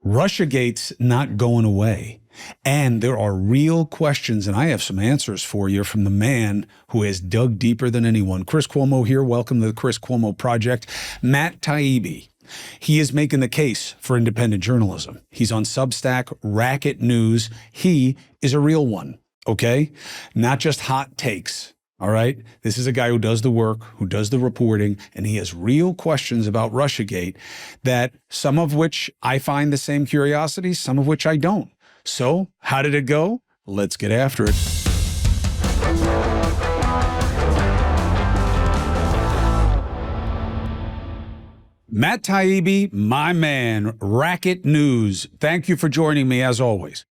Russiagate's not going away. And there are real questions, and I have some answers for you from the man who has dug deeper than anyone. Chris Cuomo here. Welcome to the Chris Cuomo Project. Matt Taibbi. He is making the case for independent journalism. He's on Substack, Racket News. He is a real one, okay? Not just hot takes. All right. This is a guy who does the work, who does the reporting, and he has real questions about Russiagate that some of which I find the same curiosity, some of which I don't. So how did it go? Let's get after it. Matt Taibbi, my man, Racket News. Thank you for joining me as always.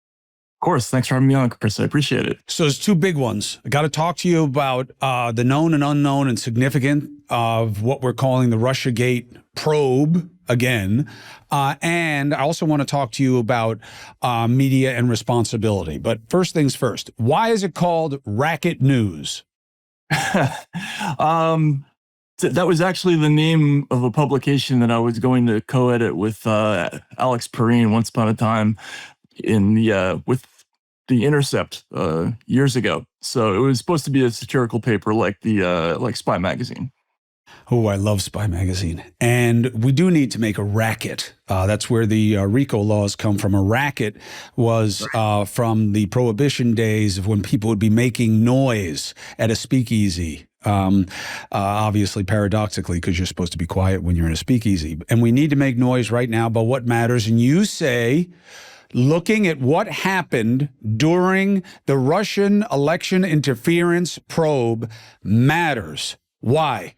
Of course. Thanks for having me on, Chris. I appreciate it. So there's two big ones. I got to talk to you about the known and unknown and significant of what we're calling the Russiagate probe again. And I also want to talk to you about media and responsibility. But first things first, why is it called Racket News? That was actually the name of a publication that I was going to co-edit with Alex Perrine once upon a time in the with The Intercept years ago. So it was supposed to be a satirical paper like Spy Magazine. Oh, I love Spy Magazine. And we do need to make a racket. That's where the RICO laws come from. A racket was from the Prohibition days of when people would be making noise at a speakeasy. Obviously, paradoxically, because you're supposed to be quiet when you're in a speakeasy. And we need to make noise right now about what matters. And you say, looking at what happened during the Russian election interference probe matters. Why?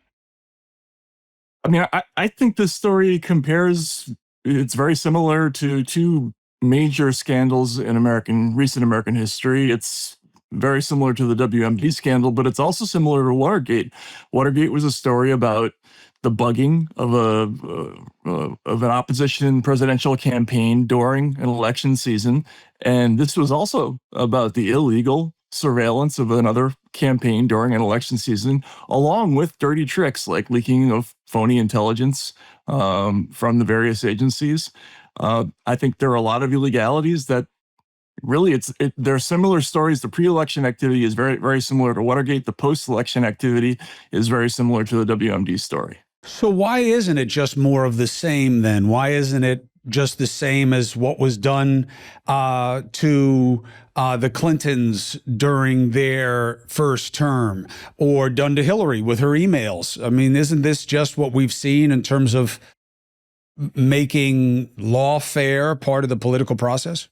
I mean, I think this story it's very similar to two major scandals in recent American history. It's very similar to the WMD scandal, but it's also similar to Watergate. Watergate was a story about the bugging of an opposition presidential campaign during an election season. And this was also about the illegal surveillance of another campaign during an election season, along with dirty tricks like leaking of phony intelligence from the various agencies. I think there are a lot of illegalities that really they're similar stories. The pre-election activity is very, very similar to Watergate. The post-election activity is very similar to the WMD story. So why isn't it just more of the same then? Why isn't it just the same as what was done to the Clintons during their first term, or done to Hillary with her emails? I mean, isn't this just what we've seen in terms of making lawfare part of the political process?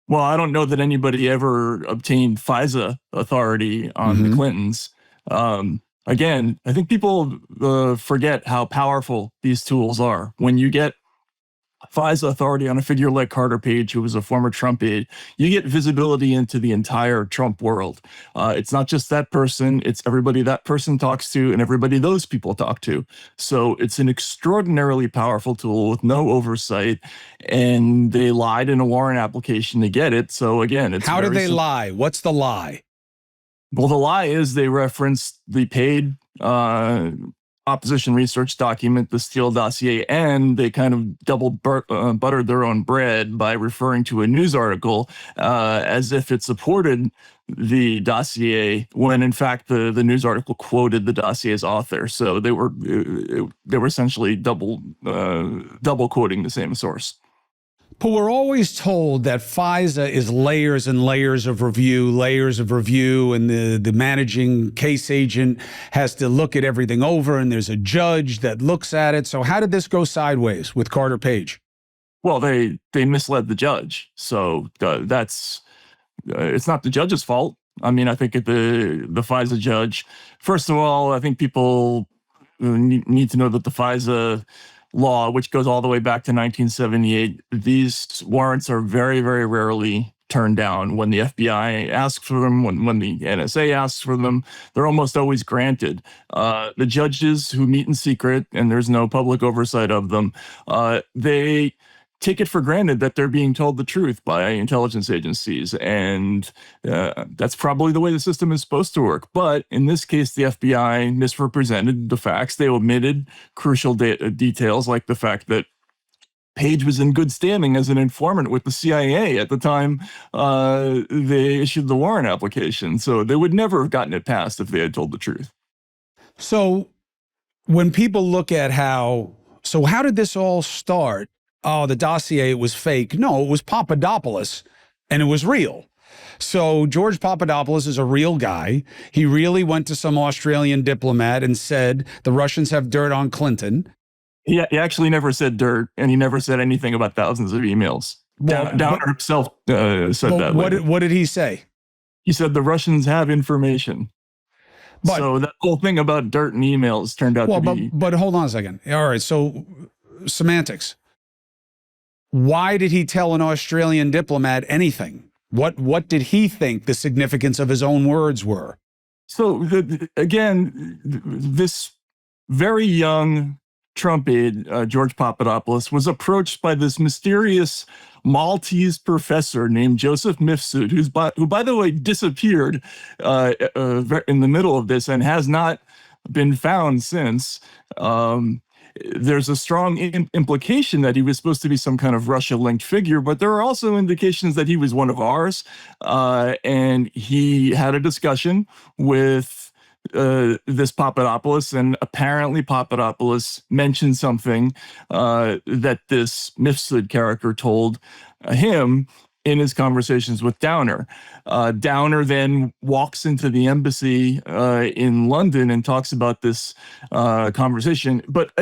Well, I don't know that anybody ever obtained FISA authority on the Clintons. Again, I think people forget how powerful these tools are. When you get FISA authority on a figure like Carter Page, who was a former Trump aide, you get visibility into the entire Trump world. It's not just that person, it's everybody that person talks to and everybody those people talk to. So it's an extraordinarily powerful tool with no oversight, and they lied in a warrant application to get it. So again, it's how did they lie? What's the lie? Well, the lie is they referenced the paid opposition research document, the Steele dossier, and they kind of double buttered their own bread by referring to a news article as if it supported the dossier, when in fact the news article quoted the dossier's author. So they were essentially double quoting the same source. But we're always told that FISA is layers and layers of review, and the managing case agent has to look at everything over, and there's a judge that looks at it. So how did this go sideways with Carter Page? Well, they misled the judge. So it's not the judge's fault. I mean, I think the FISA judge, first of all, I think people need to know that the FISA law, which goes all the way back to 1978, these warrants are very, very rarely turned down. When the FBI asks for them, when the NSA asks for them, they're almost always granted. The judges who meet in secret, and there's no public oversight of them, they take it for granted that they're being told the truth by intelligence agencies. And that's probably the way the system is supposed to work. But in this case, the FBI misrepresented the facts. They omitted crucial details, like the fact that Page was in good standing as an informant with the CIA at the time they issued the warrant application. So they would never have gotten it passed if they had told the truth. So when people look at how did this all start? Oh, the dossier was fake. No, it was Papadopoulos, and it was real. So George Papadopoulos is a real guy. He really went to some Australian diplomat and said, the Russians have dirt on Clinton. He actually never said dirt, and he never said anything about thousands of emails. Downer himself said that. What did he say? He said the Russians have information. So that whole thing about dirt and emails turned out to be... But hold on a second. All right, so semantics. Why did he tell an Australian diplomat anything? What did he think the significance of his own words were? So, again, this very young Trump aide, George Papadopoulos, was approached by this mysterious Maltese professor named Joseph Mifsud, who, by the way, disappeared in the middle of this and has not been found since. There's a strong implication that he was supposed to be some kind of Russia-linked figure, but there are also indications that he was one of ours, and he had a discussion with this Papadopoulos, and apparently Papadopoulos mentioned something that this Mifsud character told him in his conversations with Downer. Downer then walks into the embassy in London and talks about this conversation. But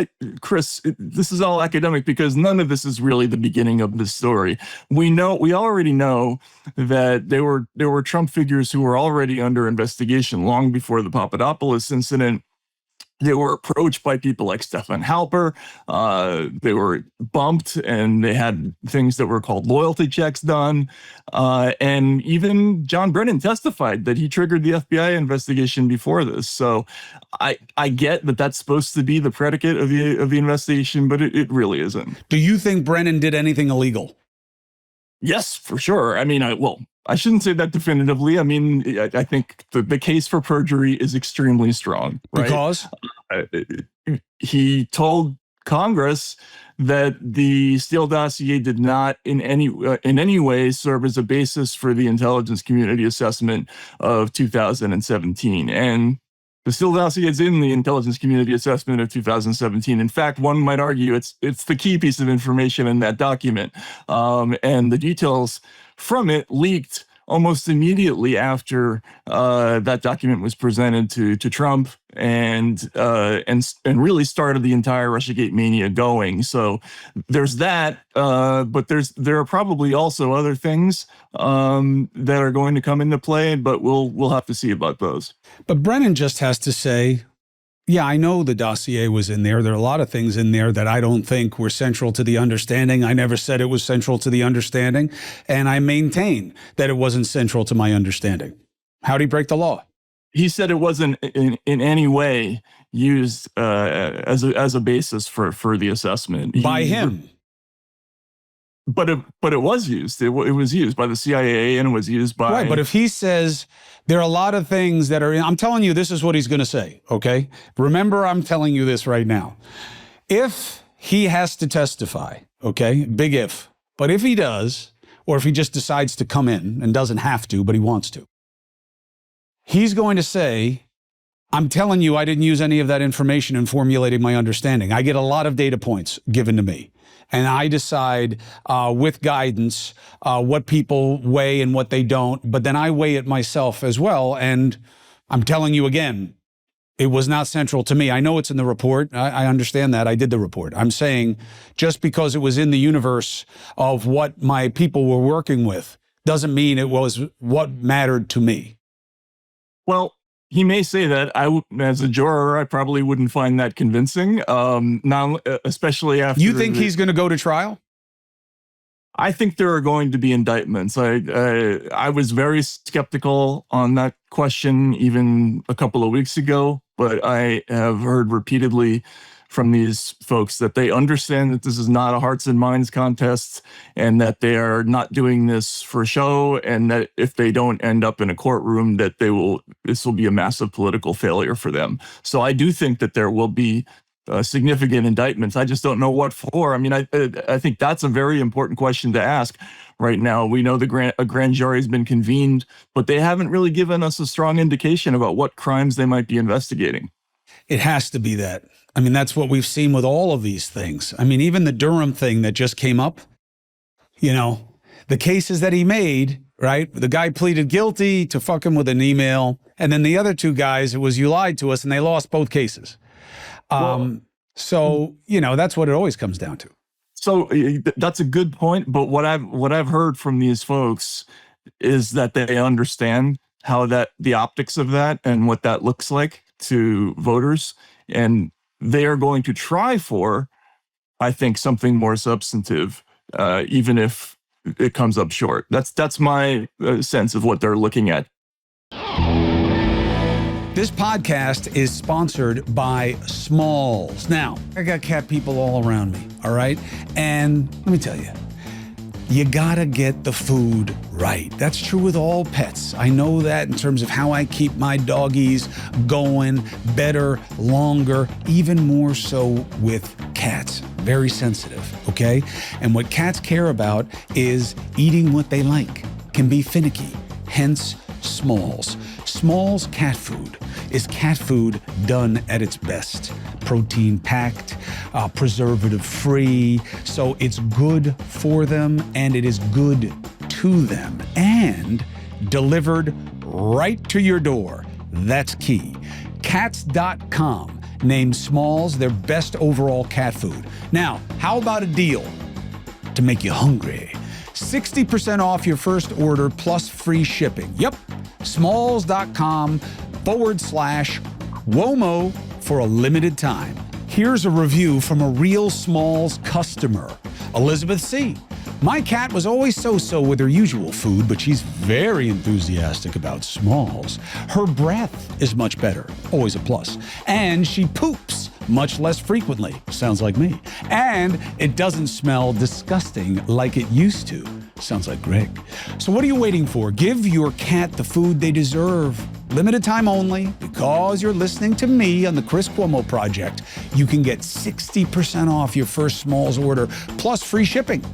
Chris, this is all academic because none of this is really the beginning of the story. We already know that there were Trump figures who were already under investigation long before the Papadopoulos incident. They were approached by people like Stefan Halper. They were bumped, and they had things that were called loyalty checks done. And even John Brennan testified that he triggered the FBI investigation before this. So I get that that's supposed to be the predicate of the investigation, but it really isn't. Do you think Brennan did anything illegal? Yes, for sure. I mean, I shouldn't say that definitively. I mean, I think the case for perjury is extremely strong. Right? Because? He told Congress that the Steele dossier did not in any way serve as a basis for the intelligence community assessment of 2017. And the Steele dossier is in the intelligence community assessment of 2017. In fact, one might argue it's the key piece of information in that document. And the details from it leaked almost immediately after that document was presented to Trump, and really started the entire Russiagate mania going. So there's that, but there are probably also other things that are going to come into play, but we'll have to see about those. But Brennan just has to say, yeah, I know the dossier was in there. There are a lot of things in there that I don't think were central to the understanding. I never said it was central to the understanding, and I maintain that it wasn't central to my understanding. How'd he break the law? He said it wasn't in any way used as a basis for the assessment. By him. But it was used. It was used by the CIA, and it was used by... Right, but if he says there are a lot of things that are in... I'm telling you, this is what he's going to say, okay? Remember, I'm telling you this right now. If he has to testify, okay, big if, but if he does, or if he just decides to come in and doesn't have to, but he wants to, he's going to say, I'm telling you, I didn't use any of that information in formulating my understanding. I get a lot of data points given to me, and I decide with guidance what people weigh and what they don't, but then I weigh it myself as well. And I'm telling you again, it was not central to me. I know it's in the report. I understand that. I did the report. I'm saying just because it was in the universe of what my people were working with doesn't mean it was what mattered to me. Well, he may say that. As a juror, I probably wouldn't find that convincing, especially after... You think he's going to go to trial? I think there are going to be indictments. I was very skeptical on that question even a couple of weeks ago, but I have heard repeatedly from these folks that they understand that this is not a hearts and minds contest, and that they are not doing this for show, and that if they don't end up in a courtroom, that this will be a massive political failure for them. So I do think that there will be significant indictments. I just don't know what for. I mean, I think that's a very important question to ask right now. We know a grand jury has been convened, but they haven't really given us a strong indication about what crimes they might be investigating. It has to be that. I mean, that's what we've seen with all of these things. I mean, even the Durham thing that just came up, you know, the cases that he made, right? The guy pleaded guilty to fucking with an email. And then the other two guys, it was you lied to us, and they lost both cases. So, you know, that's what it always comes down to. So that's a good point. But what I've heard from these folks is that they understand how the optics of that and what that looks like to voters. And they are going to try for, I think, something more substantive, even if it comes up short. That's my sense of what they're looking at. This podcast is sponsored by Smalls. Now, I got cat people all around me, all right? And let me tell you, you gotta get the food right. That's true with all pets. I know that in terms of how I keep my doggies going better, longer, even more so with cats. Very sensitive, okay? And what cats care about is eating what they like. Can be finicky, hence Smalls. Smalls cat food is cat food done at its best. Protein packed, preservative free, so it's good for them and it is good to them and delivered right to your door. That's key. Cats.com named Smalls their best overall cat food. Now, how about a deal to make you hungry? 60% off your first order plus free shipping. Yep, smalls.com/Cuomo for a limited time. Here's a review from a real Smalls customer, Elizabeth C. My cat was always so-so with her usual food, but she's very enthusiastic about Smalls. Her breath is much better, always a plus. And she poops much less frequently, sounds like me. And it doesn't smell disgusting like it used to. Sounds like Greg. So what are you waiting for? Give your cat the food they deserve. Limited time only. Because you're listening to me on the Chris Cuomo Project, you can get 60% off your first Smalls order plus free shipping.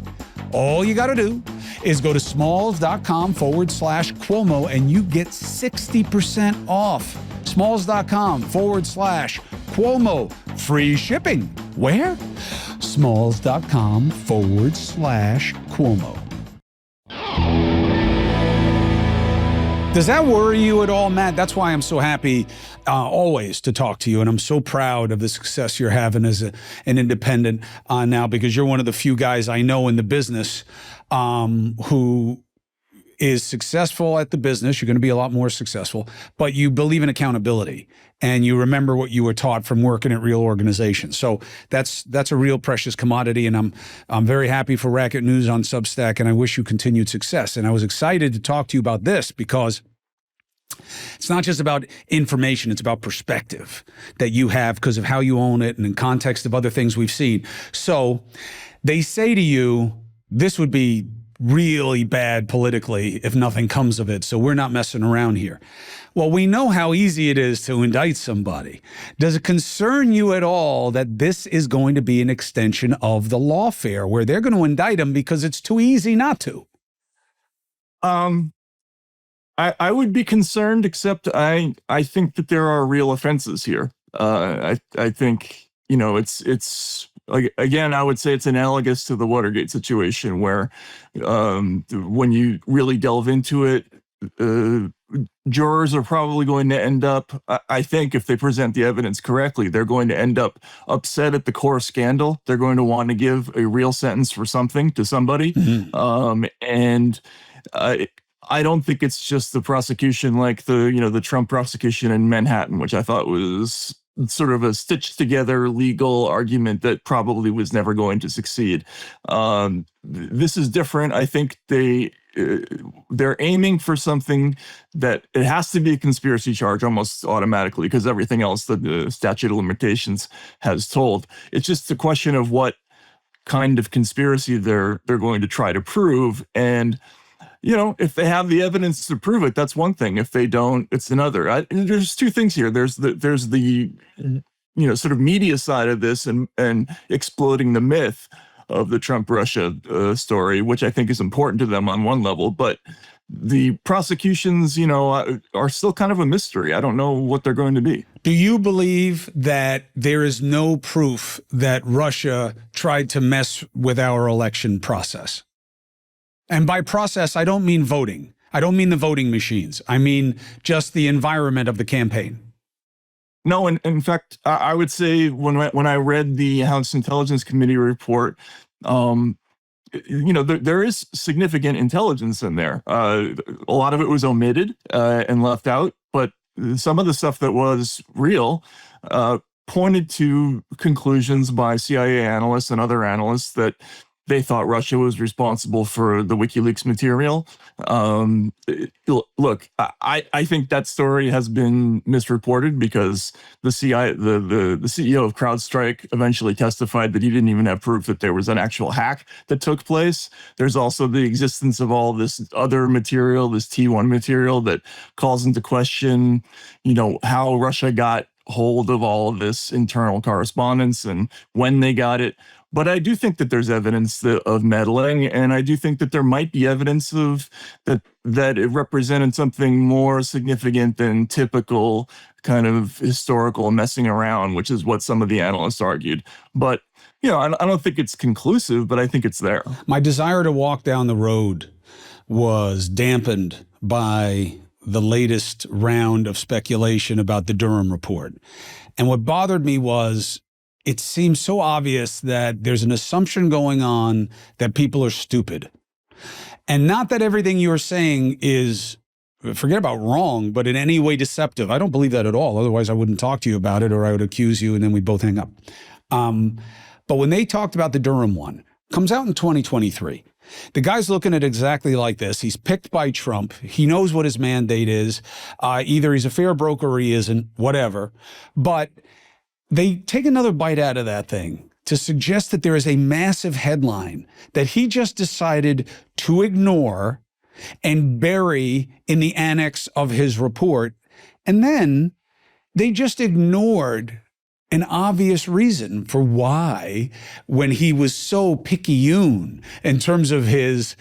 All you got to do is go to smalls.com/Cuomo and you get 60% off. Smalls.com/Cuomo. Free shipping. Where? Smalls.com/Cuomo. Does that worry you at all, Matt? That's why I'm so happy always to talk to you. And I'm so proud of the success you're having as an independent now, because you're one of the few guys I know in the business who is successful at the business. You're going to be a lot more successful, but you believe in accountability and you remember what you were taught from working at real organizations. So that's a real precious commodity. And I'm very happy for Racket News on Substack, and I wish you continued success. And I was excited to talk to you about this because it's not just about information, it's about perspective that you have because of how you own it and in context of other things we've seen. So they say to you, this would be really bad politically if nothing comes of it, so we're not messing around here. Well, we know how easy it is to indict somebody. Does it concern you at all that this is going to be an extension of the lawfare where they're going to indict them because it's too easy not to? I would be concerned, except I think that there are real offenses here. I think, you know, it's like, again, I would say it's analogous to the Watergate situation where when you really delve into it, jurors are probably going to end up, I think if they present the evidence correctly, they're going to end up upset at the core scandal. They're going to want to give a real sentence for something to somebody. Mm-hmm. I don't think it's just the prosecution like the Trump prosecution in Manhattan, which I thought was sort of a stitched together legal argument that probably was never going to succeed. This is different. I think they're aiming for something that it has to be a conspiracy charge almost automatically because everything else the statute of limitations has told. It's just a question of what kind of conspiracy they're going to try to prove. And you know, if they have the evidence to prove it, that's one thing. If they don't, it's another. There's two things here. There's the sort of media side of this and exploding the myth of the Trump-Russia story, which I think is important to them on one level. But the prosecutions, are still kind of a mystery. I don't know what they're going to be. Do you believe that there is no proof that Russia tried to mess with our election process? And by process, I don't mean voting. I don't mean the voting machines. I mean just the environment of the campaign. No, and in fact, I would say when I read the House Intelligence Committee report, there is significant intelligence in there. A lot of it was omitted and left out, but some of the stuff that was real pointed to conclusions by CIA analysts and other analysts that they thought Russia was responsible for the WikiLeaks material. Look, I think that story has been misreported because the CEO of CrowdStrike eventually testified that he didn't even have proof that there was an actual hack that took place. There's also the existence of all this other material, this T1 material that calls into question, how Russia got hold of all of this internal correspondence and when they got it. But I do think that there's evidence of meddling, and I do think that there might be evidence of that it represented something more significant than typical kind of historical messing around, which is what some of the analysts argued. But I don't think it's conclusive, but I think it's there. My desire to walk down the road was dampened by the latest round of speculation about the Durham Report. And what bothered me was it seems so obvious that there's an assumption going on that people are stupid. And not that everything you're saying is, forget about wrong, but in any way deceptive. I don't believe that at all. Otherwise, I wouldn't talk to you about it, or I would accuse you and then we'd both hang up. But when they talked about the Durham one, comes out in 2023. The guy's looking at exactly like this. He's picked by Trump. He knows what his mandate is. Either he's a fair broker or he isn't, whatever. But they take another bite out of that thing to suggest that there is a massive headline that he just decided to ignore and bury in the annex of his report. And then they just ignored an obvious reason for why, when he was so picayune in terms of his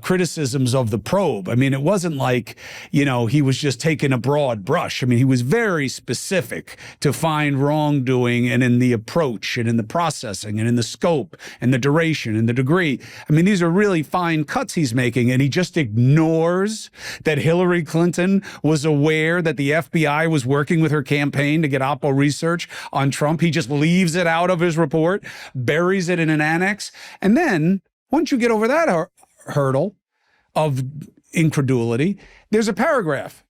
criticisms of the probe. I mean, it wasn't like, he was just taking a broad brush. I mean, he was very specific to find wrongdoing and in the approach and in the processing and in the scope and the duration and the degree. I mean, these are really fine cuts he's making, and he just ignores that Hillary Clinton was aware that the FBI was working with her campaign to get Oppo research on Trump. He just leaves it out of his report, buries it in an annex. And then once you get over that hurdle of incredulity, there's a paragraph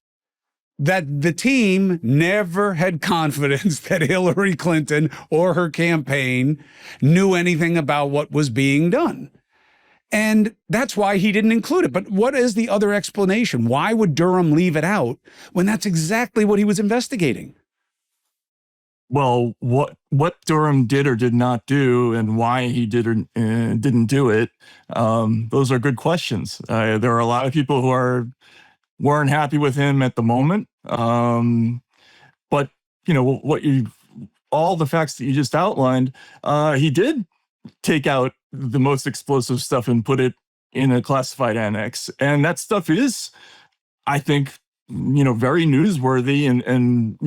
that the team never had confidence that Hillary Clinton or her campaign knew anything about what was being done. And that's why he didn't include it. But what is the other explanation? Why would Durham leave it out when that's exactly what he was investigating? Well, what Durham did or did not do and why he did or didn't do it, those are good questions. There are a lot of people who weren't happy with him at the moment. But, all the facts that you just outlined, he did take out the most explosive stuff and put it in a classified annex. And that stuff is, I think, very newsworthy and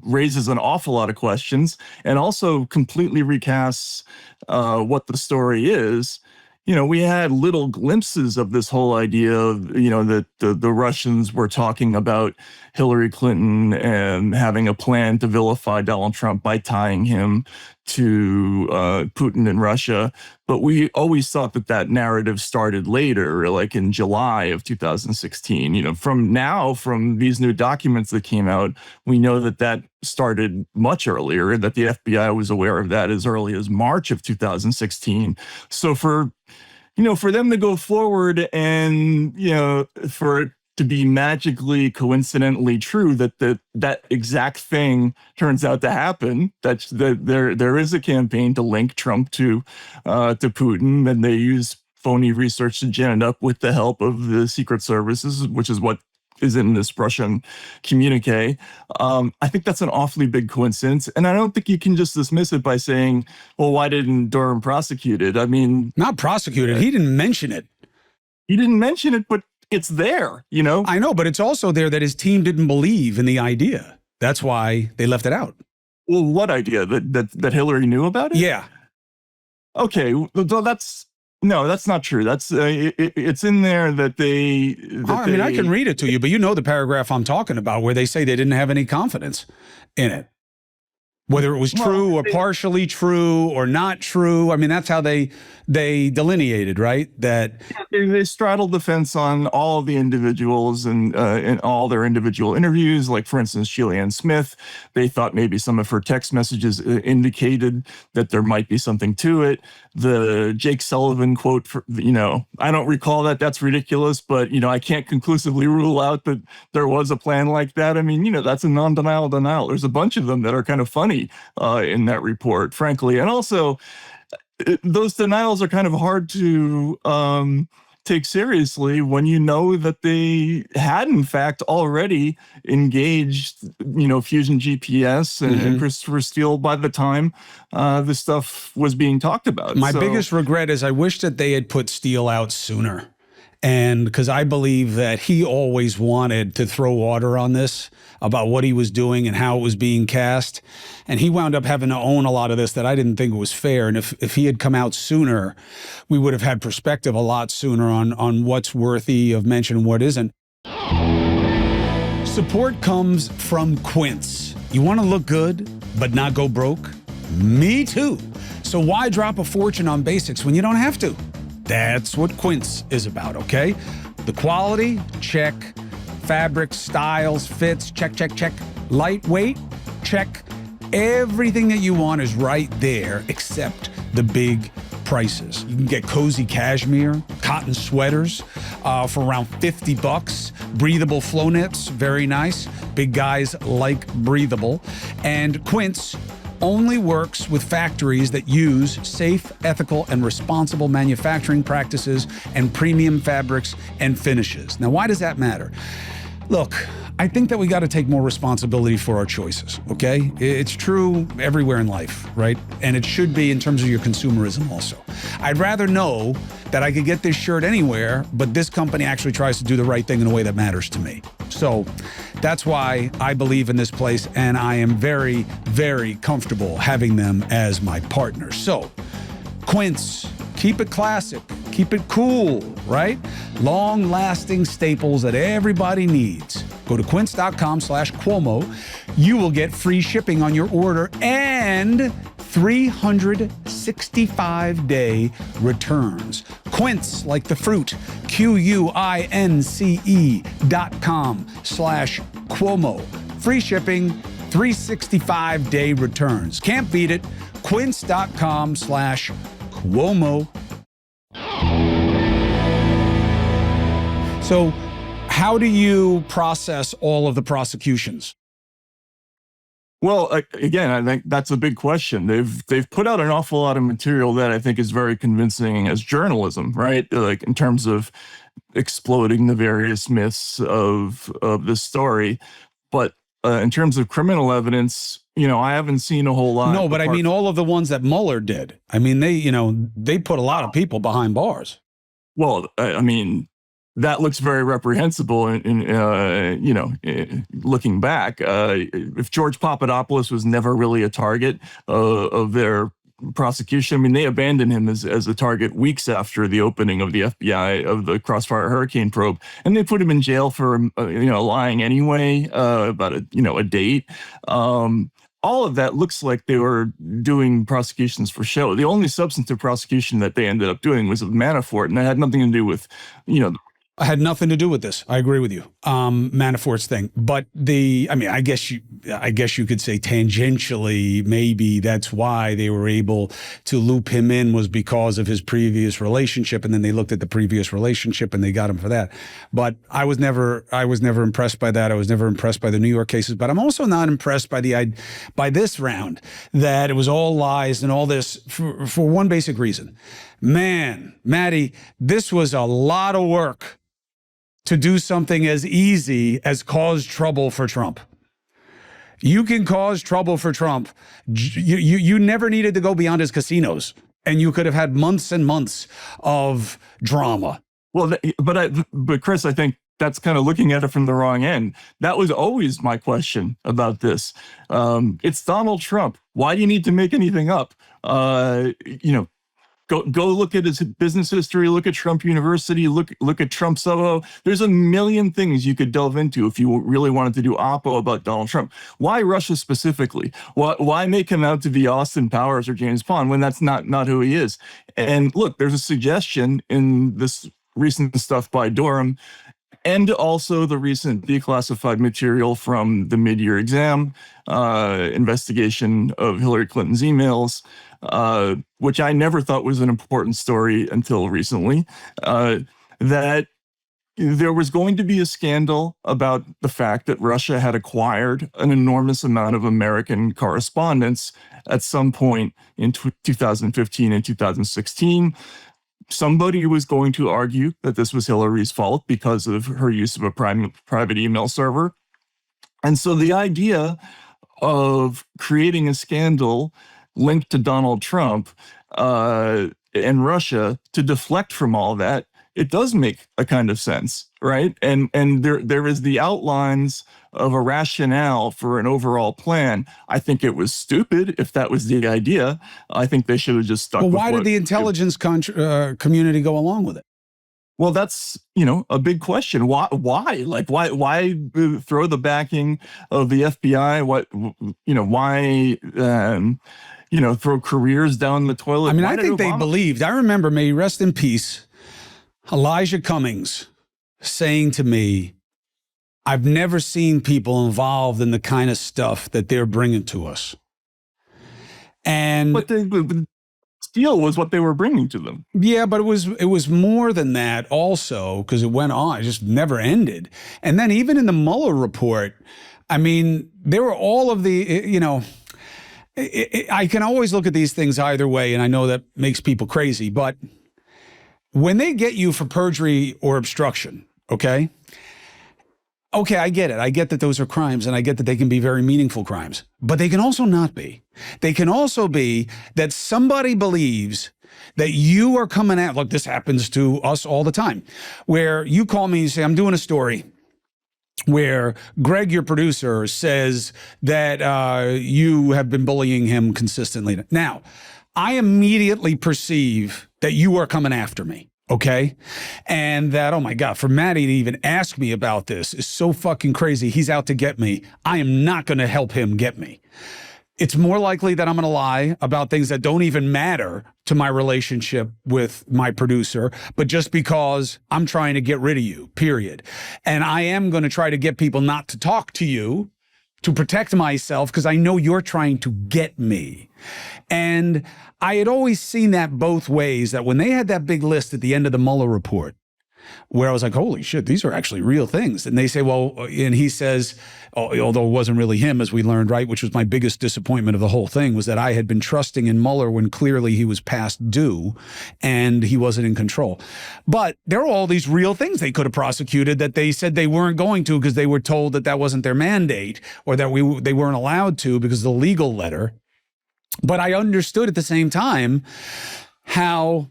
raises an awful lot of questions, and also completely recasts what the story is. We had little glimpses of this whole idea of, that the Russians were talking about Hillary Clinton and having a plan to vilify Donald Trump by tying him to Putin in Russia. But we always thought that narrative started later, like in July of 2016. From these new documents that came out, we know that started much earlier, that the FBI was aware of that as early as March of 2016. So for them to go forward and, for it to be magically, coincidentally true that exact thing turns out to happen, that there is a campaign to link Trump to Putin, and they use phony research to gin it up with the help of the secret services, which is what is in this Russian communique. I think that's an awfully big coincidence. And I don't think you can just dismiss it by saying, well, why didn't Durham prosecute it? I mean, not prosecuted. He didn't mention it. He didn't mention it, but it's there, you know? I know, but it's also there that his team didn't believe in the idea. That's why they left it out. Well, what idea? That Hillary knew about it? Yeah. Okay, well, that's not true. That's it's in there that they. I mean, I can read it to you, but you know the paragraph I'm talking about where they say they didn't have any confidence in it. Whether it was true or partially true or not true. I mean, that's how they delineated, right? That they straddled the fence on all of the individuals and in all their individual interviews. Like, for instance, Sheila Smith, they thought maybe some of her text messages indicated that there might be something to it. The Jake Sullivan quote, I don't recall that. That's ridiculous, but, I can't conclusively rule out that there was a plan like that. I mean, that's a non-denial denial. There's a bunch of them that are kind of funny in that report, frankly. And also, those denials are kind of hard to take seriously when you know that they had, in fact, already engaged, Fusion GPS and Christopher Steele by the time this stuff was being talked about. My biggest regret is I wish that they had put Steele out sooner. And because I believe that he always wanted to throw water on this about what he was doing and how it was being cast. And he wound up having to own a lot of this that I didn't think was fair. And if he had come out sooner, we would have had perspective a lot sooner on what's worthy of mention and what isn't. Support comes from Quints. You want to look good, but not go broke? Me too. So why drop a fortune on basics when you don't have to? That's what Quints is about, okay? The quality, check. Fabrics, styles, fits, check, check, check. Lightweight, check. Everything that you want is right there except the big prices. You can get cozy cashmere, cotton sweaters for around $50. Breathable flow knits, very nice. Big guys like breathable. And Quints only works with factories that use safe, ethical, and responsible manufacturing practices and premium fabrics and finishes. Now, why does that matter? Look, I think that we got to take more responsibility for our choices, okay? It's true everywhere in life, right? And it should be in terms of your consumerism also. I'd rather know that I could get this shirt anywhere, but this company actually tries to do the right thing in a way that matters to me. So that's why I believe in this place, and I am very, very comfortable having them as my partners. So, Quints, keep it classic, keep it cool, right? Long-lasting staples that everybody needs. Go to quints.com/Cuomo. You will get free shipping on your order and 365-day returns. Quints, like the fruit, QUINCE.com/Cuomo. Free shipping, 365-day returns. Can't beat it. Quince.com/Cuomo. So, how do you process all of the prosecutions? Well, again, I think that's a big question. They've put out an awful lot of material that I think is very convincing as journalism, right? Like in terms of exploding the various myths of this story. But in terms of criminal evidence, I haven't seen a whole lot. No, but I mean all of the ones that Mueller did. I mean, they put a lot of people behind bars. Well, I mean, that looks very reprehensible looking back. If George Papadopoulos was never really a target of their prosecution, I mean, they abandoned him as a target weeks after the opening of the FBI of the Crossfire Hurricane probe, and they put him in jail for lying anyway about a date. All of that looks like they were doing prosecutions for show. The only substantive prosecution that they ended up doing was of Manafort, and that had nothing to do with I had nothing to do with this. I agree with you. Manafort's thing. But I guess you could say tangentially, maybe that's why they were able to loop him in was because of his previous relationship. And then they looked at the previous relationship and they got him for that. But I was never impressed by that. I was never impressed by the New York cases, but I'm also not impressed by by this round that it was all lies and all this for one basic reason. Man, Maddie, this was a lot of work. to do something as easy as cause trouble for Trump. You can cause trouble for Trump. You never needed to go beyond his casinos, and you could have had months and months of drama. Well, but Chris, I think that's kind of looking at it from the wrong end. That was always my question about this. It's Donald Trump. Why do you need to make anything up? Go look at his business history, look at Trump University, look at Trump Soho. There's a million things you could delve into if you really wanted to do oppo about Donald Trump. Why Russia specifically? Why make him out to be Austin Powers or James Bond when that's not who he is? And look, there's a suggestion in this recent stuff by Durham and also the recent declassified material from the mid-year exam investigation of Hillary Clinton's emails, which I never thought was an important story until recently, that there was going to be a scandal about the fact that Russia had acquired an enormous amount of American correspondence at some point in 2015 and 2016. Somebody was going to argue that this was Hillary's fault because of her use of a private email server. And so the idea of creating a scandal linked to Donald Trump and Russia to deflect from all that, it does make a kind of sense, right? And there is the outlines of a rationale for an overall plan. I think it was stupid if that was the idea. I think they should have just stuck with why did the intelligence community go along with it? Well, that's, a big question. Why? Like, why throw the backing of the FBI? Why, throw careers down the toilet? I mean, I think they believed. I remember, may he rest in peace, Elijah Cummings saying to me, I've never seen people involved in the kind of stuff that they're bringing to us. And but Steele was what they were bringing to them. Yeah, but it was more than that also, because it went on. It just never ended. And then even in the Mueller report, I mean, there were all of the, I can always look at these things either way, and I know that makes people crazy, but when they get you for perjury or obstruction, okay, I get it. I get that those are crimes, and I get that they can be very meaningful crimes, but they can also not be. They can also be that somebody believes that you are coming at, look, this happens to us all the time, where you call me and say, I'm doing a story where Greg, your producer, says that you have been bullying him consistently. Now, I immediately perceive that you are coming after me. Okay. And that, oh my God, for Maddie to even ask me about this is so fucking crazy. He's out to get me. I am not going to help him get me. It's more likely that I'm going to lie about things that don't even matter to my relationship with my producer, but just because I'm trying to get rid of you, period. And I am going to try to get people not to talk to you to protect myself because I know you're trying to get me. And I had always seen that both ways, that when they had that big list at the end of the Mueller report, where I was like, holy shit, these are actually real things. And they say, well, and he says, although it wasn't really him, as we learned, right, which was my biggest disappointment of the whole thing, was that I had been trusting in Mueller when clearly he was past due and he wasn't in control. But there are all these real things they could have prosecuted that they said they weren't going to because they were told that that wasn't their mandate, or that they weren't allowed to because of the legal letter. But I understood at the same time how,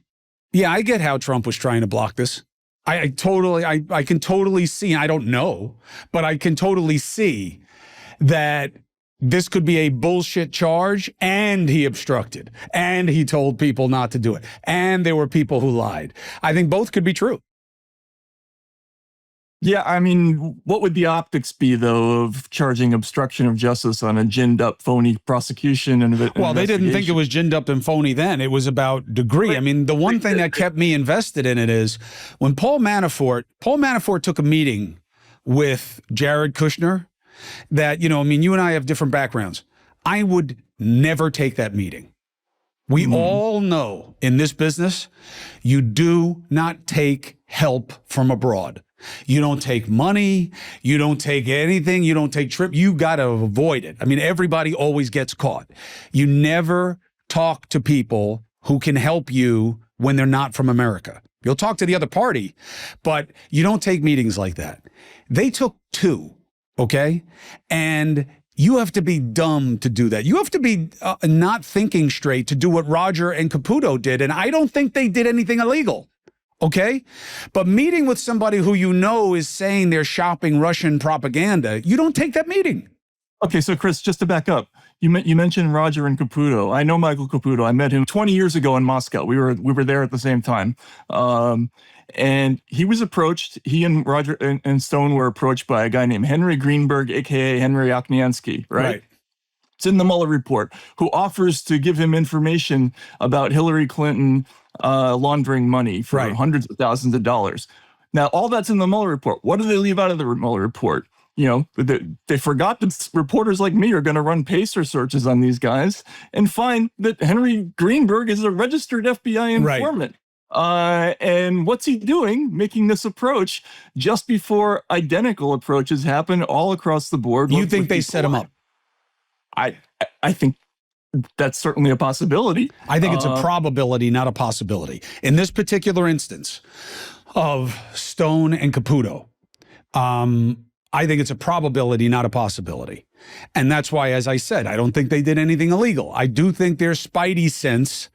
I get how Trump was trying to block this. I can totally see, I don't know, but I can totally see that this could be a bullshit charge, and he obstructed, and he told people not to do it, and there were people who lied. I think both could be true. Yeah, I mean, what would the optics be, though, of charging obstruction of justice on a ginned-up, phony prosecution? Well, they didn't think it was ginned up and phony then. It was about degree. I mean, the one thing that kept me invested in it is when Paul Manafort took a meeting with Jared Kushner that, you and I have different backgrounds. I would never take that meeting. We all know in this business, you do not take help from abroad. You don't take money. You don't take anything. You don't take trip. You got to avoid it. I mean, everybody always gets caught. You never talk to people who can help you when they're not from America. You'll talk to the other party, but you don't take meetings like that. They took 2, okay? And you have to be dumb to do that. You have to be not thinking straight to do what Roger and Caputo did. And I don't think they did anything illegal, okay? But meeting with somebody who you know is saying they're shopping Russian propaganda, you don't take that meeting. Okay, so Chris, just to back up, you mentioned Roger and Caputo. I know Michael Caputo. I met him 20 years ago in Moscow. We were there at the same time. And he was approached, he and Roger and Stone were approached by a guy named Henry Greenberg, aka Henry Okniansky, right? It's in the Mueller report, who offers to give him information about Hillary Clinton laundering money for hundreds of thousands of dollars. Now, all that's in the Mueller report. What do they leave out of the Mueller report? You know, they forgot that reporters like me are going to run pacer searches on these guys and find that Henry Greenberg is a registered FBI informant. And what's he doing? Making this approach just before identical approaches happen all across the board. You think they set him up? I think that's certainly a possibility. I think it's a probability, not a possibility. In this particular instance of Stone and Caputo, I think it's a probability, not a possibility. And that's why, as I said, I don't think they did anything illegal. I do think their spidey sense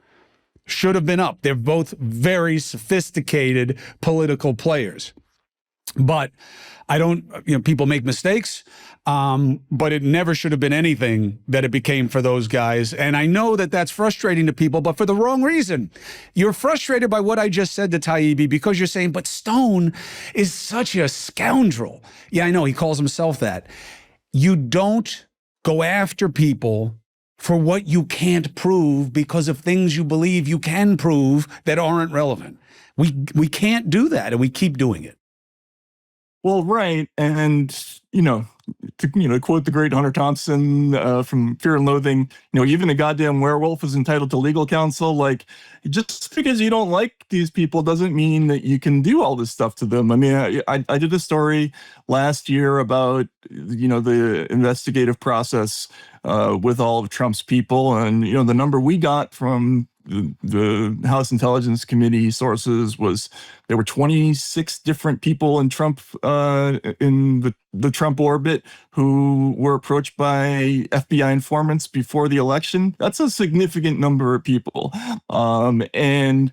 should have been up. They're both very sophisticated political players. But I don't, people make mistakes, but it never should have been anything that it became for those guys. And I know that that's frustrating to people, but for the wrong reason. You're frustrated by what I just said to Taibbi because you're saying, but Stone is such a scoundrel. Yeah, I know, he calls himself that. You don't go after people for what you can't prove because of things you believe you can prove that aren't relevant. We can't do that, and we keep doing it. Well, right. And, to quote the great Hunter Thompson from Fear and Loathing, even a goddamn werewolf is entitled to legal counsel. Like, just because you don't like these people doesn't mean that you can do all this stuff to them. I mean, I did a story last year about, the investigative process with all of Trump's people. And, the number we got from the House Intelligence Committee sources was there were 26 different people in Trump in the Trump orbit who were approached by FBI informants before the election. That's a significant number of people. And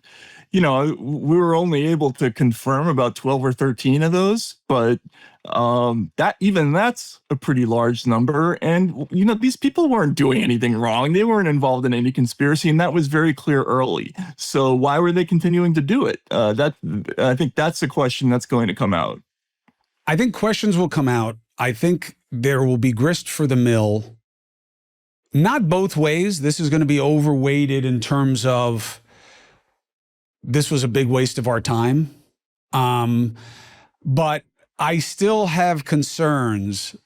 we were only able to confirm about 12 or 13 of those, but that's a pretty large number. And, these people weren't doing anything wrong. They weren't involved in any conspiracy, and that was very clear early. So why were they continuing to do it? I think that's a question that's going to come out. I think questions will come out. I think there will be grist for the mill. Not both ways. This is going to be overweighted in terms of this was a big waste of our time. But I still have concerns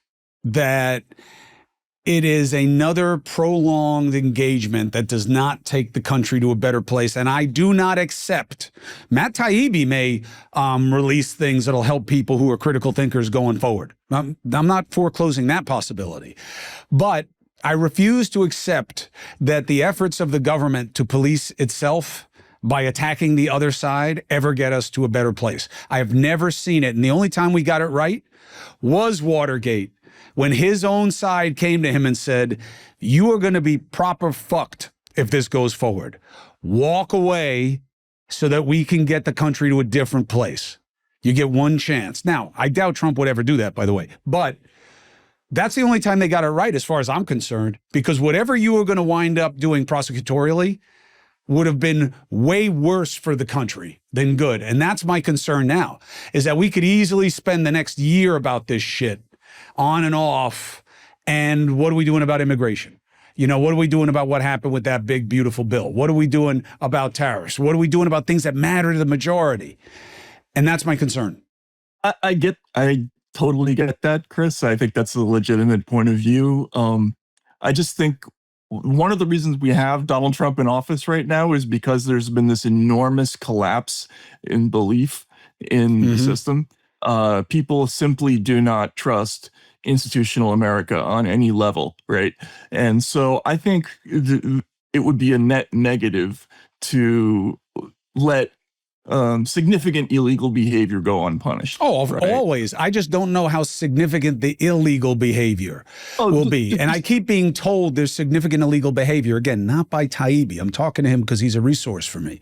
that it is another prolonged engagement that does not take the country to a better place. And I do not accept, Matt Taibbi may release things that'll help people who are critical thinkers going forward. I'm not foreclosing that possibility. But I refuse to accept that the efforts of the government to police itself by attacking the other side ever get us to a better place. I have never seen it. And the only time we got it right was Watergate, when his own side came to him and said, you are going to be proper fucked if this goes forward. Walk away so that we can get the country to a different place. You get one chance. Now, I doubt Trump would ever do that, by the way, but that's the only time they got it right as far as I'm concerned, because whatever you were going to wind up doing prosecutorially would have been way worse for the country than good. And that's my concern now, is that we could easily spend the next year about this shit on and off. And what are we doing about immigration? What are we doing about what happened with that big, beautiful bill? What are we doing about tariffs? What are we doing about things that matter to the majority? And that's my concern. I totally get that, Chris. I think that's a legitimate point of view. I just think one of the reasons we have Donald Trump in office right now is because there's been this enormous collapse in belief in the system. People simply do not trust institutional America on any level, right? And so I think it would be a net negative to let significant illegal behavior go unpunished. Oh, right? always. I just don't know how significant the illegal behavior will be. And I keep being told there's significant illegal behavior. Again, not by Taibbi. I'm talking to him because he's a resource for me.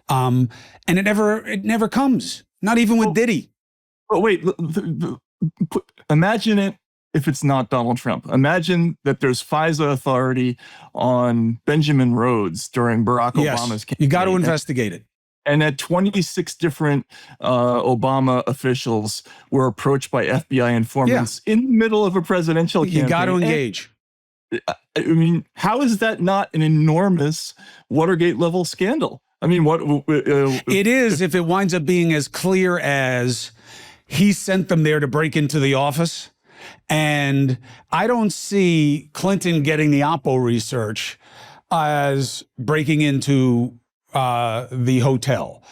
And it never comes. Not even with Diddy. But wait, imagine it if it's not Donald Trump. Imagine that there's FISA authority on Benjamin Rhodes during Barack Obama's campaign. You got to investigate it. And that 26 different Obama officials were approached by FBI informants in the middle of a presidential campaign. You got to engage. I mean, how is that not an enormous Watergate level scandal? I mean, it is if it winds up being as clear as he sent them there to break into the office. And I don't see Clinton getting the Oppo research as breaking into the hotel.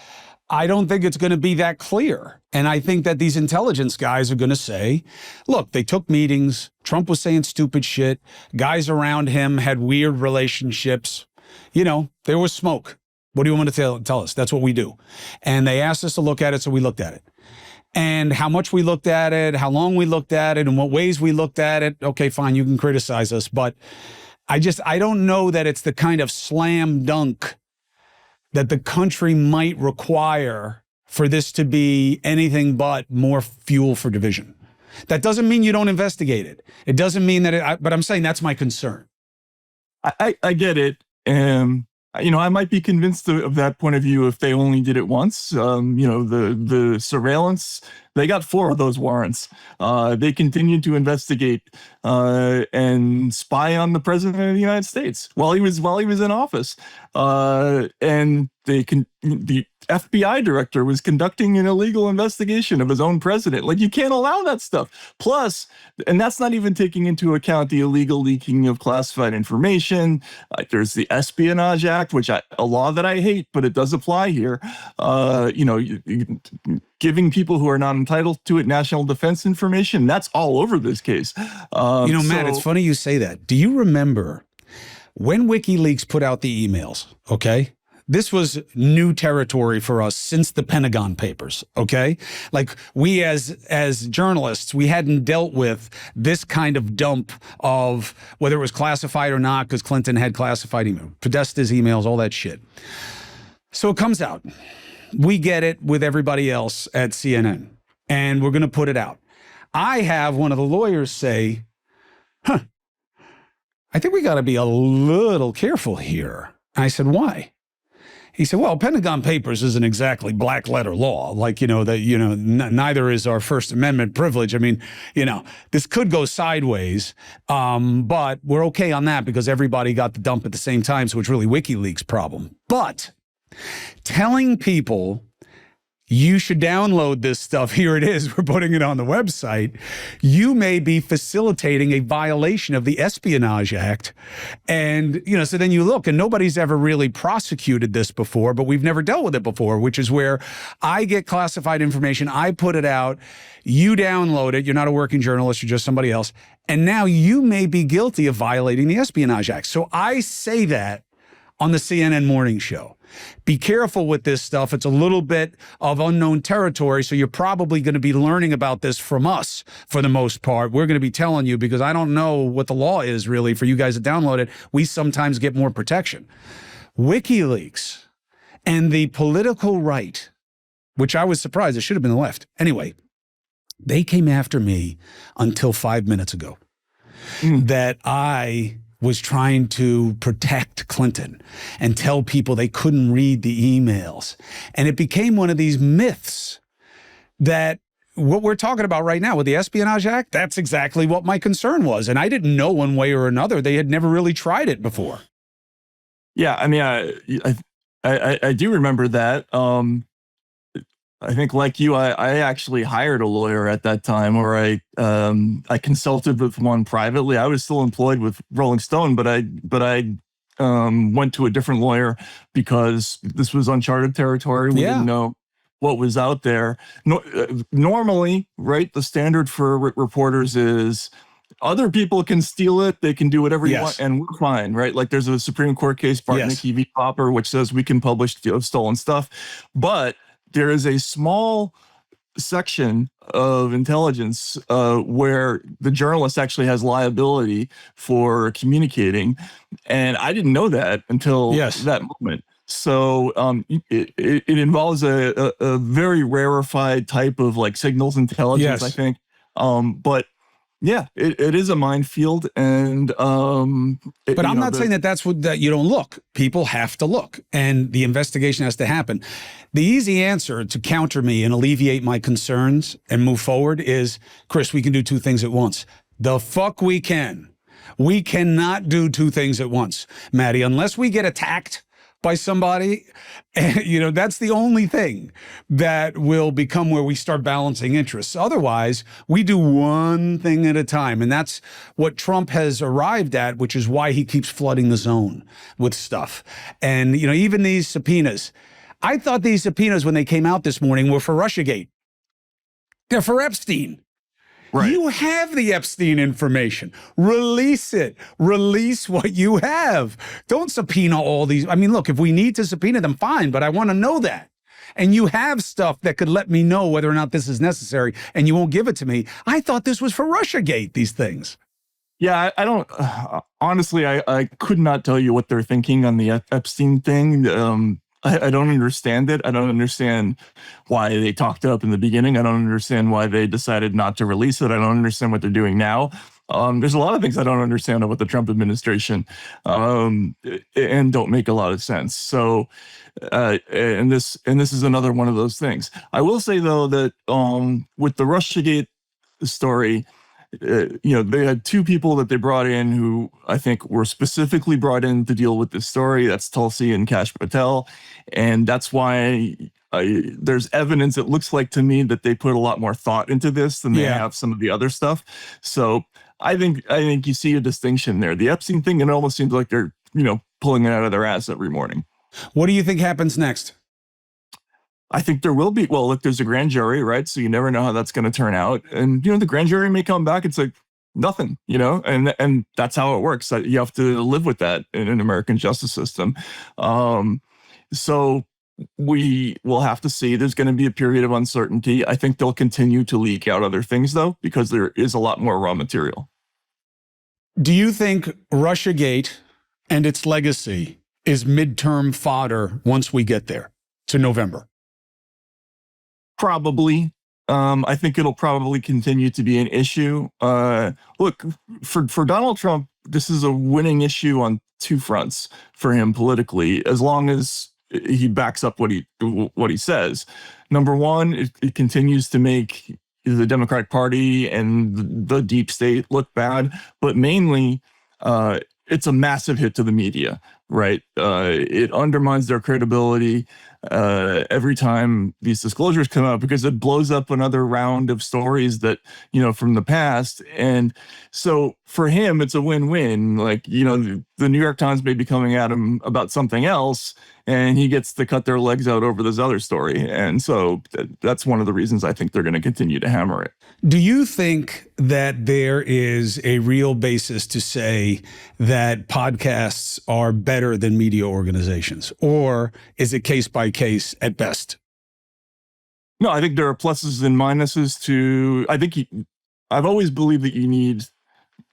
I don't think it's going to be that clear. And I think that these intelligence guys are going to say, look, they took meetings. Trump was saying stupid shit. Guys around him had weird relationships. You know, there was smoke. What do you want me to tell us? That's what we do. And they asked us to look at it, so we looked at it. And how much we looked at it, how long we looked at it, and what ways we looked at it. Okay, fine, you can criticize us. But I don't know that it's the kind of slam dunk that the country might require for this to be anything but more fuel for division. That doesn't mean you don't investigate it. It doesn't mean that but I'm saying that's my concern. I get it. You know, I might be convinced of that point of view if they only did it once. You know, the surveillance, they got 4 of those warrants. They continued to investigate and spy on the president of the United States while he was in office. And the FBI director was conducting an illegal investigation of his own president. Like, you can't allow that stuff. Plus, and that's not even taking into account the illegal leaking of classified information. There's the Espionage Act, which a law that I hate, but it does apply here. You know, giving people who are not entitled to it national defense information. That's all over this case. You know, Matt, it's funny you say that. Do you remember when WikiLeaks put out the emails? Okay. This was new territory for us since the Pentagon Papers, okay? Like, we as journalists, we hadn't dealt with this kind of dump of whether it was classified or not, because Clinton had classified email, Podesta's emails, all that shit. So it comes out. We get it with everybody else at CNN, and we're going to put it out. I have one of the lawyers say, I think we got to be a little careful here. I said, why? He said, well, Pentagon Papers isn't exactly black letter law. Like, you know, that, you know, neither is our First Amendment privilege. I mean, you know, this could go sideways, but we're okay on that because everybody got the dump at the same time. So it's really WikiLeaks' problem. But telling people you should download this stuff, here it is, we're putting it on the website, you may be facilitating a violation of the Espionage Act. And, you know, so then you look, and nobody's ever really prosecuted this before, but we've never dealt with it before, which is where I get classified information, I put it out, you download it, you're not a working journalist, you're just somebody else, and now you may be guilty of violating the Espionage Act. So I say that on the CNN morning show. Be careful with this stuff. It's a little bit of unknown territory, so you're probably going to be learning about this from us for the most part. We're going to be telling you because I don't know what the law is really for you guys to download it. We sometimes get more protection. WikiLeaks and the political right, which I was surprised, it should have been the left. Anyway, they came after me until 5 minutes ago that I was trying to protect Clinton and tell people they couldn't read the emails. And it became one of these myths that what we're talking about right now with the Espionage Act, that's exactly what my concern was. And I didn't know one way or another. They had never really tried it before. Yeah, I mean, I do remember that. I think, like you, I actually hired a lawyer at that time, or I consulted with one privately. I was still employed with Rolling Stone, but I went to a different lawyer because this was uncharted territory. We didn't know what was out there. Normally, right, the standard for reporters is other people can steal it, they can do whatever you want, and we're fine, right? Like, there's a Supreme Court case, Bartnicki v. Popper, which says we can publish stolen stuff, but there is a small section of intelligence where the journalist actually has liability for communicating, and I didn't know that until that moment. So it involves a very rarefied type of like signals intelligence, I think. But yeah, it is a minefield, and but I'm not saying that you don't look. People have to look, and the investigation has to happen. The easy answer to counter me and alleviate my concerns and move forward is, Chris, we can do two things at once. The fuck we can. We cannot do two things at once, Maddie, unless we get attacked by somebody. That's the only thing that will become where we start balancing interests. Otherwise, we do one thing at a time. And that's what Trump has arrived at, which is why he keeps flooding the zone with stuff. And, even these subpoenas, I thought these subpoenas when they came out this morning were for Russiagate. They're for Epstein. Right. You have the Epstein information. Release it. Release what you have. Don't subpoena all these. I mean, look, if we need to subpoena them, fine, but I want to know that. And you have stuff that could let me know whether or not this is necessary, and you won't give it to me. I thought this was for Russiagate, these things. Yeah, I don't, honestly, I could not tell you what they're thinking on the Epstein thing. I don't understand it. I don't understand why they talked it up in the beginning. I don't understand why they decided not to release it. I don't understand what they're doing now. There's a lot of things I don't understand about the Trump administration, and don't make a lot of sense. So, and this is another one of those things. I will say though that with the Russiagate story, they had two people that they brought in who I think were specifically brought in to deal with this story. That's Tulsi and Kash Patel. And that's why there's evidence, it looks like to me, that they put a lot more thought into this than they have some of the other stuff. So I think you see a distinction there. The Epstein thing, it almost seems like they're, pulling it out of their ass every morning. What do you think happens next? I think there will be, well, look, there's a grand jury, right? So you never know how that's going to turn out. And, the grand jury may come back. It's like nothing, and that's how it works. You have to live with that in an American justice system. So we will have to see. There's going to be a period of uncertainty. I think they'll continue to leak out other things, though, because there is a lot more raw material. Do you think Russiagate and its legacy is midterm fodder once we get there to November? Probably. I think it'll probably continue to be an issue. Look, for Donald Trump, this is a winning issue on two fronts for him politically, as long as he backs up what he says. Number one, it continues to make the Democratic Party and the deep state look bad, but mainly it's a massive hit to the media, right? It undermines their credibility every time these disclosures come out, because it blows up another round of stories that, from the past. And so for him, it's a win-win. Like, the New York Times may be coming at him about something else, and he gets to cut their legs out over this other story. And so that's one of the reasons I think they're going to continue to hammer it. Do you think that there is a real basis to say that podcasts are better than media organizations, or is it case by case at best? No, I think there are pluses and minuses to, I've always believed that you need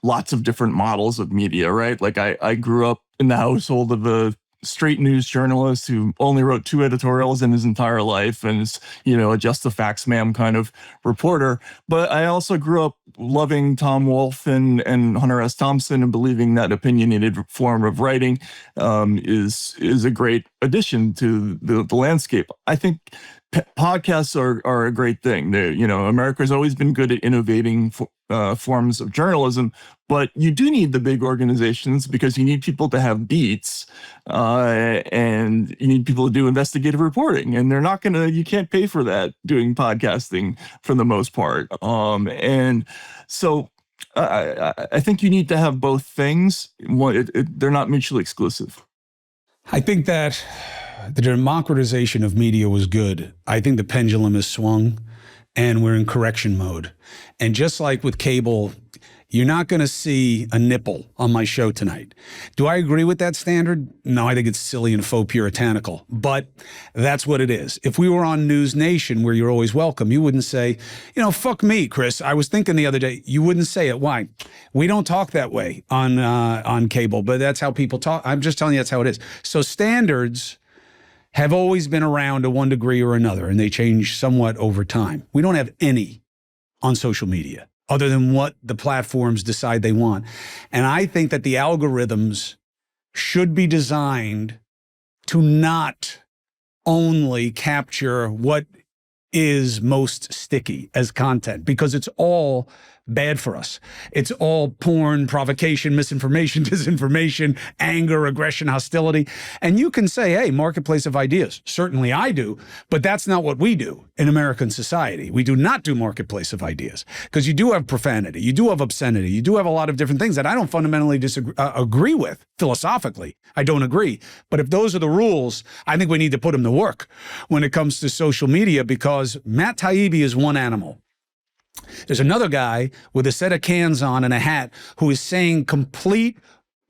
lots of different models of media, right? Like I grew up in the household of a straight news journalist who only wrote 2 editorials in his entire life and is, a just the facts ma'am kind of reporter. But I also grew up loving Tom Wolfe and Hunter S. Thompson, and believing that opinionated form of writing is a great addition to the landscape. I think podcasts are a great thing. America's always been good at innovating forms of journalism, but you do need the big organizations because you need people to have beats, and you need people to do investigative reporting, and you can't pay for that doing podcasting for the most part. And so I think you need to have both things. They're not mutually exclusive. I think that the democratization of media was good. I think the pendulum has swung and we're in correction mode. And just like with cable, You're not going to see a nipple on my show tonight. Do I agree with that standard? No, I think it's silly and faux puritanical, but that's what it is. If we were on News Nation, where you're always welcome, you wouldn't say, fuck me, Chris. I was thinking the other day, you wouldn't say it. Why? We don't talk that way on cable, but that's how people talk. I'm just telling you that's how it is. So standards have always been around to one degree or another, and they change somewhat over time. We don't have any on social media, other than what the platforms decide they want. And I think that the algorithms should be designed to not only capture what is most sticky as content, because it's all bad for us. It's all porn, provocation, misinformation, disinformation, anger, aggression, hostility. And you can say, hey, marketplace of ideas. Certainly I do, but that's not what we do in American society. We do not do marketplace of ideas, because you do have profanity, you do have obscenity, you do have a lot of different things that I don't fundamentally agree with philosophically. I don't agree. But if those are the rules, I think we need to put them to work when it comes to social media, because Matt Taibbi is one animal. There's another guy with a set of cans on and a hat who is saying complete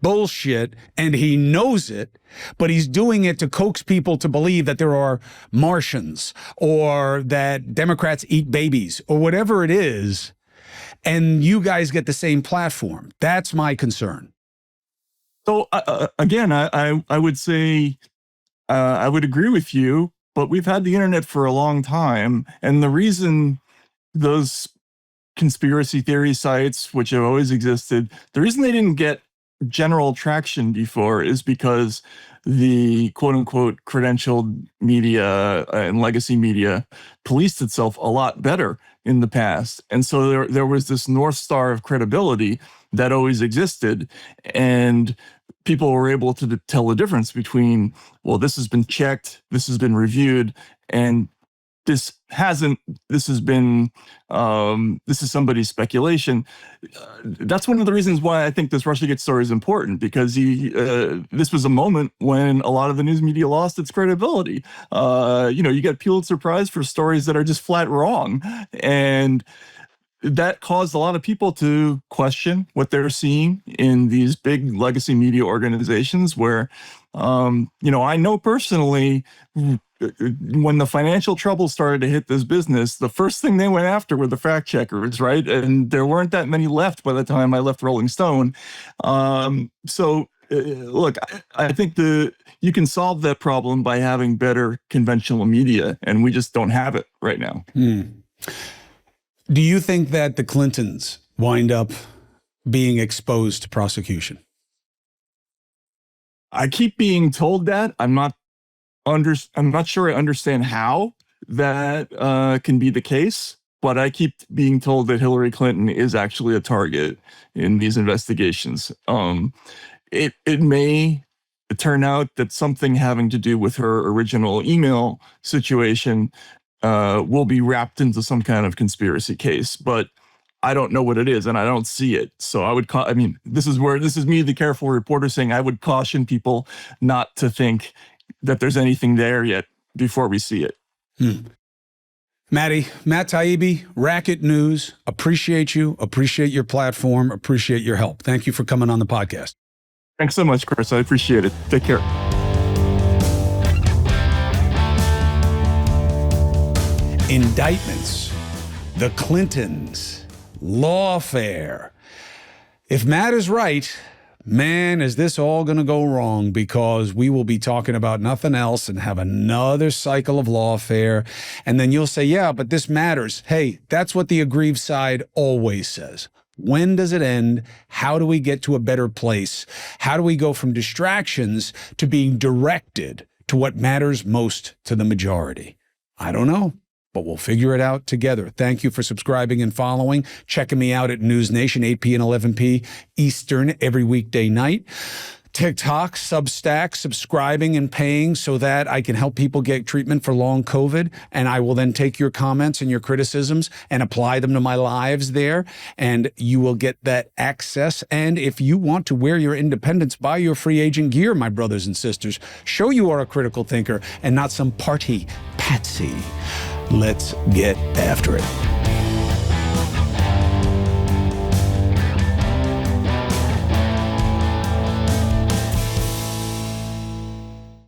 bullshit, and he knows it, but he's doing it to coax people to believe that there are Martians or that Democrats eat babies or whatever it is, and you guys get the same platform. That's my concern. So again, I would say I would agree with you, but we've had the internet for a long time, and the reason those conspiracy theory sites, which have always existed, the reason they didn't get general traction before is because the quote-unquote credentialed media and legacy media policed itself a lot better in the past. And so there was this North Star of credibility that always existed, and people were able to tell the difference between, well, this has been checked, this has been reviewed, and this hasn't. This has been. This is somebody's speculation. That's one of the reasons why I think this Russiagate story is important, because this was a moment when a lot of the news media lost its credibility. You get Pulitzer Prize for stories that are just flat wrong, and that caused a lot of people to question what they're seeing in these big legacy media organizations. Where, I know personally, when the financial trouble started to hit this business, the first thing they went after were the fact checkers, right? And there weren't that many left by the time I left Rolling Stone. Look, I think you can solve that problem by having better conventional media, and we just don't have it right now. Do you think that the Clintons wind up being exposed to prosecution? I keep being told that. I'm not sure I understand how that can be the case, but I keep being told that Hillary Clinton is actually a target in these investigations. It may turn out that something having to do with her original email situation will be wrapped into some kind of conspiracy case, but I don't know what it is, and I don't see it. So this is me, the careful reporter, saying I would caution people not to think that there's anything there yet before we see it. Matt Taibbi, Racket News, appreciate you, appreciate your platform, appreciate your help. Thank you for coming on the podcast. Thanks so much, Chris. I appreciate it. Take care. Indictments, the Clintons, lawfare. If Matt is right, man, is this all going to go wrong, because we will be talking about nothing else and have another cycle of lawfare. And then you'll say, yeah, but this matters. Hey, that's what the aggrieved side always says. When does it end? How do we get to a better place? How do we go from distractions to being directed to what matters most to the majority? I don't know, but we'll figure it out together. Thank you for subscribing and following, checking me out at News Nation, 8 p and 11 p Eastern every weekday night. TikTok, Substack, subscribing and paying so that I can help people get treatment for long COVID. And I will then take your comments and your criticisms and apply them to my lives there. And you will get that access. And if you want to wear your independence, buy your free agent gear, my brothers and sisters. Show you are a critical thinker and not some party patsy. Let's get after it.